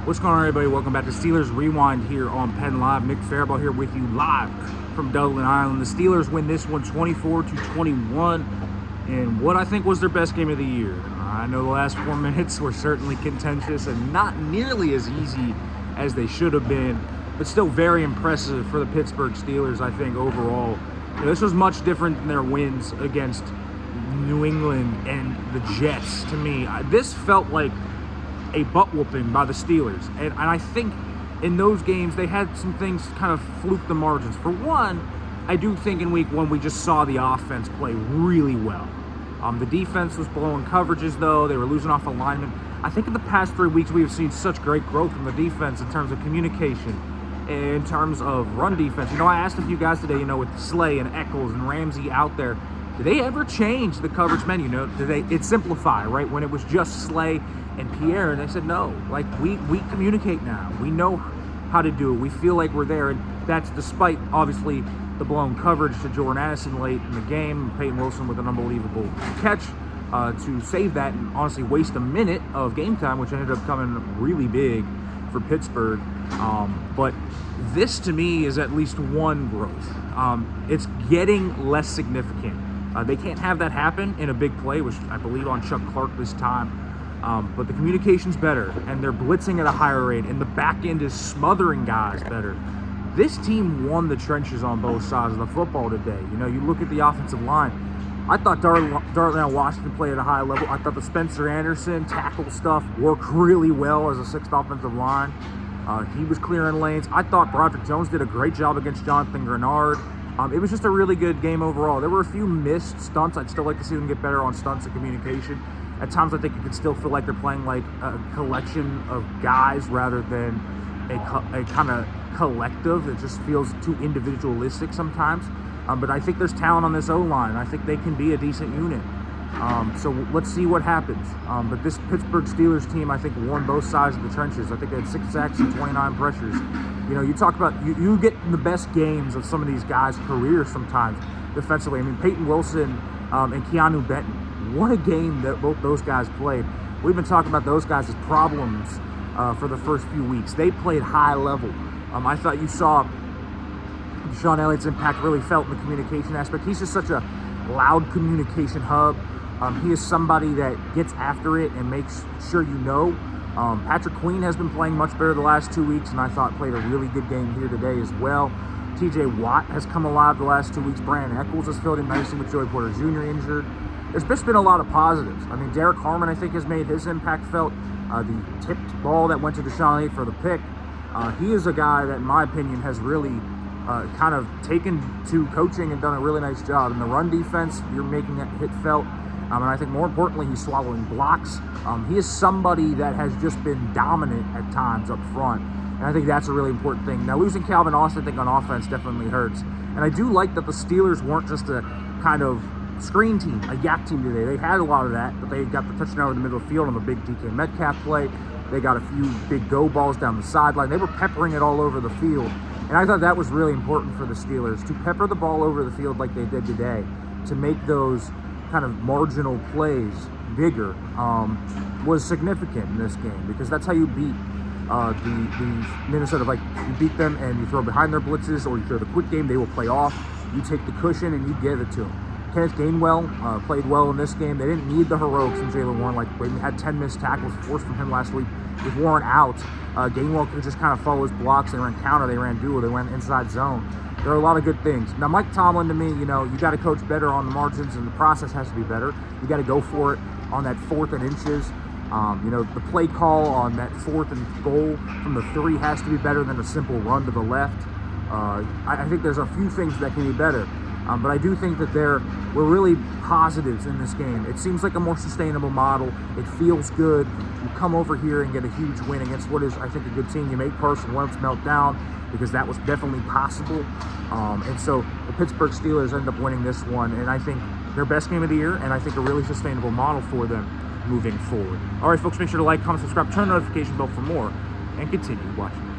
What's going on, everybody? Welcome back to Steelers Rewind here on Penn Live. Nick Farabaugh here with you live from Dublin, Ireland. The Steelers win this one 24-21 in what I think was their best game of the year. I know the last 4 minutes were certainly contentious and not nearly as easy as they should have been, but still very impressive for the Pittsburgh Steelers, I think, overall. This was much different than their wins against New England and the Jets to me. This felt like a butt whooping by the Steelers, and I think in those games they had some things kind of fluke the margins. For one, I do think in week 1 we just saw the offense play really well. The defense was blowing coverages, though. They were losing off alignment. I think in the past 3 weeks we have seen such great growth from the defense in terms of communication, in terms of run defense. I asked a few guys today, with Slay and Eccles and Ramsey out there, did they ever change the coverage menu? It simplify, right? When it was just Slay and Pierre, and they said no. Like, we communicate now. We know how to do it. We feel like we're there, and that's despite, obviously, the blown coverage to Jordan Addison late in the game. Peyton Wilson with an unbelievable catch to save that and honestly waste a minute of game time, which ended up coming really big for Pittsburgh. But this, to me, is at least one growth. It's getting less significant. They can't have that happen in a big play, which I believe on Chuck Clark this time. But the communication's better, and they're blitzing at a higher rate, and the back end is smothering guys better. This team won the trenches on both sides of the football today. You look at the offensive line. I thought Darnell Washington played at a high level. I thought the Spencer Anderson tackle stuff worked really well as a 6th offensive line. He was clearing lanes. I thought Broderick Jones did a great job against Jonathan Grenard. It was just a really good game overall. There were a few missed stunts. I'd still like to see them get better on stunts and communication. At times, I think you could still feel like they're playing like a collection of guys rather than a kind of collective. It just feels too individualistic sometimes. But I think there's talent on this O-line. I think they can be a decent unit. So let's see what happens. But this Pittsburgh Steelers team, I think, won both sides of the trenches. I think they had 6 sacks and 29 pressures. You talk about, you get in the best games of some of these guys' careers sometimes defensively. I mean, Peyton Wilson and Keanu Benton. What a game that both those guys played. We've been talking about those guys as problems for the first few weeks. They played high level. I thought you saw Deshaun Elliott's impact really felt in the communication aspect. He's just such a loud communication hub. He is somebody that gets after it and makes sure Patrick Queen has been playing much better the last 2 weeks, and I thought played a really good game here today as well. TJ Watt has come alive the last 2 weeks. Brandon Eccles has filled in nicely with Joey Porter Jr. injured. There's just been a lot of positives. I mean, Derek Harmon, I think, has made his impact felt. The tipped ball that went to Deshaun Elliott for the pick. He is a guy that, in my opinion, has really kind of taken to coaching and done a really nice job. In the run defense, you're making that hit felt. And I think more importantly, he's swallowing blocks. He is somebody that has just been dominant at times up front. And I think that's a really important thing. Now, losing Calvin Austin, I think, on offense definitely hurts. And I do like that the Steelers weren't just a kind of screen team, a yak team today. They had a lot of that, but they got the touchdown in the middle of the field on the big DK Metcalf play. They got a few big go balls down the sideline. They were peppering it all over the field. And I thought that was really important for the Steelers, to pepper the ball over the field like they did today, to make those kind of marginal plays bigger, was significant in this game, because that's how you beat the Minnesota Vikings. You beat them and you throw behind their blitzes, or you throw the quick game. They will play off. You take the cushion and you give it to them. Kenneth Gainwell played well in this game. They didn't need the heroics from Jaylen Warren. Like, we had 10 missed tackles forced from him last week. With Warren out, Gainwell could just kind of follow his blocks. They ran counter, they ran duo, they went inside zone. There are a lot of good things. Now, Mike Tomlin, to me, you got to coach better on the margins, and the process has to be better. You got to go for it on that 4th and inches. The play call on that 4th and goal from the 3 has to be better than a simple run to the left. I think there's a few things that can be better. But I do think that there were really positives in this game. It seems like a more sustainable model. It feels good. You come over here and get a huge win against what is, I think, a good team. You make Carson Wentz melt down, because that was definitely possible. And so the Pittsburgh Steelers end up winning this one, and I think their best game of the year, and I think a really sustainable model for them moving forward. All right, folks, make sure to like, comment, subscribe, turn the notification bell for more, and continue watching.